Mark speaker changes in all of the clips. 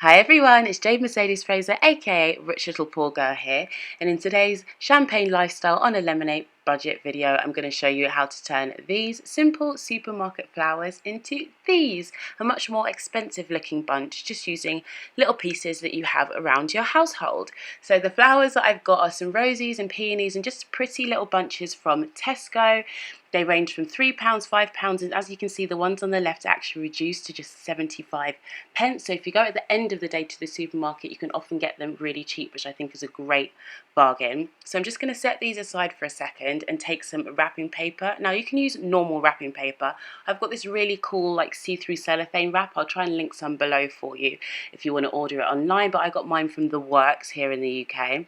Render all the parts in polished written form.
Speaker 1: Hi everyone, it's Jade Fraser, aka Rich Little Poor Girl here, and in today's Champagne Lifestyle on a Lemonade budget video, I'm going to show you how to turn these simple supermarket flowers into these, a much more expensive looking bunch, just using little pieces that you have around your household. So the flowers that I've got are some roses and peonies and just pretty little bunches from Tesco. They range from £3, £5, and as you can see, the ones on the left are actually reduced to just 75 pence. So if you go at the end of the day to the supermarket, you can often get them really cheap, which I think is a great bargain. So I'm just going to set these aside for a second and take some wrapping paper. Now you can use normal wrapping paper. I've got this really cool like see-through cellophane wrap. I'll try and link some below for you if you want to order it online, but I got mine from The Works here in the UK.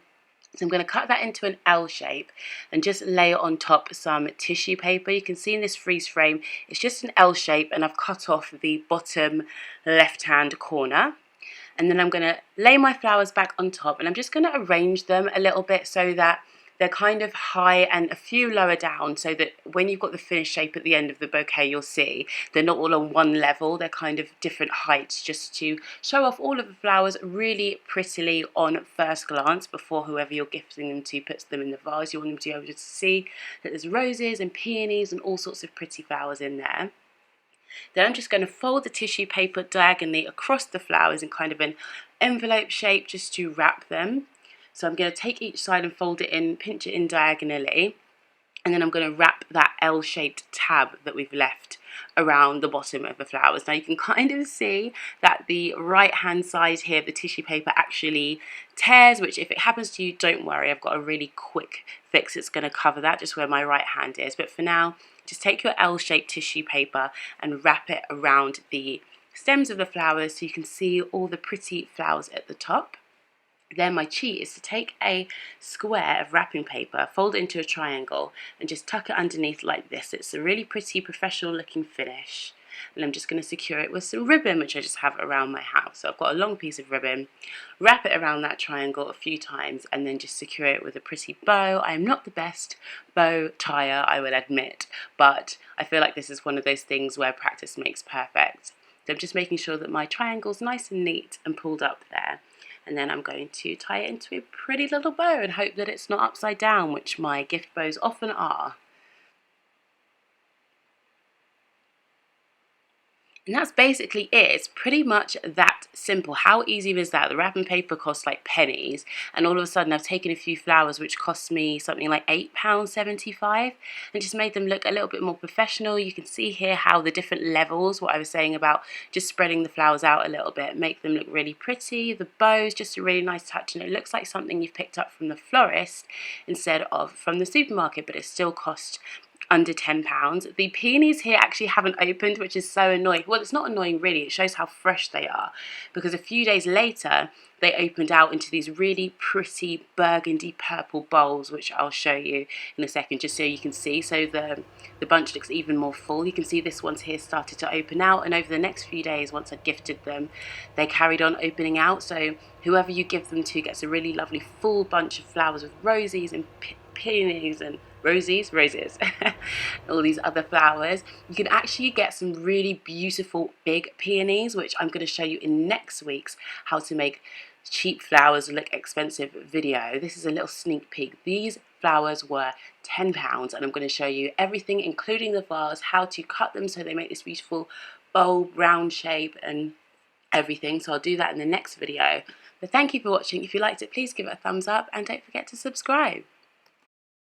Speaker 1: So I'm going to cut that into an L shape and just lay on top some tissue paper. You can see in this freeze frame, it's just an L shape, and I've cut off the bottom left-hand corner. And then I'm going to lay my flowers back on top, and I'm just going to arrange them a little bit so that they're kind of high and a few lower down, so that when you've got the finished shape at the end of the bouquet, you'll see they're not all on one level. They're kind of different heights, just to show off all of the flowers really prettily on first glance before whoever you're gifting them to puts them in the vase. You want them to be able to see that there's roses and peonies and all sorts of pretty flowers in there. Then I'm just going to fold the tissue paper diagonally across the flowers in kind of an envelope shape just to wrap them. So I'm going to take each side and fold it in, pinch it in diagonally, and then I'm going to wrap that L-shaped tab that we've left around the bottom of the flowers. Now you can kind of see that the right hand side here, the tissue paper actually tears, which if it happens to you, don't worry, I've got a really quick fix. It's going to cover that just where my right hand is. But for now, just take your L-shaped tissue paper and wrap it around the stems of the flowers so you can see all the pretty flowers at the top. Then my cheat is to take a square of wrapping paper, fold it into a triangle, and just tuck it underneath like this. It's a really pretty professional looking finish. And I'm just going to secure it with some ribbon, which I just have around my house. So I've got a long piece of ribbon, wrap it around that triangle a few times, and then just secure it with a pretty bow. I am not the best bow tire, I will admit, but I feel like this is one of those things where practice makes perfect. So I'm just making sure that my triangle's nice and neat and pulled up there. And then I'm going to tie it into a pretty little bow and hope that it's not upside down, which my gift bows often are. And that's basically it. It's pretty much that simple. How easy is that? The wrapping paper costs like pennies, and all of a sudden I've taken a few flowers which cost me something like £8.75 and just made them look a little bit more professional. You can see here how the different levels, what I was saying about just spreading the flowers out a little bit, make them look really pretty. The bows, just a really nice touch, and it looks like something you've picked up from the florist instead of from the supermarket, but it still costs under £10. The peonies here actually haven't opened, which is so annoying. Well, it's not annoying really, it shows how fresh they are, because a few days later they opened out into these really pretty burgundy purple bowls, which I'll show you in a second just so you can see. So the bunch looks even more full. You can see this one's here started to open out, and over the next few days, once I gifted them, they carried on opening out. So whoever you give them to gets a really lovely full bunch of flowers with roses and peonies and roses, all these other flowers. You can actually get some really beautiful big peonies, which I'm going to show you in next week's how to make cheap flowers look expensive video. This is a little sneak peek. These flowers were £10, and I'm going to show you everything, including the vase, how to cut them so they make this beautiful bowl round shape and everything. So I'll do that in the next video. But thank you for watching. If you liked it, please give it a thumbs up and don't forget to subscribe.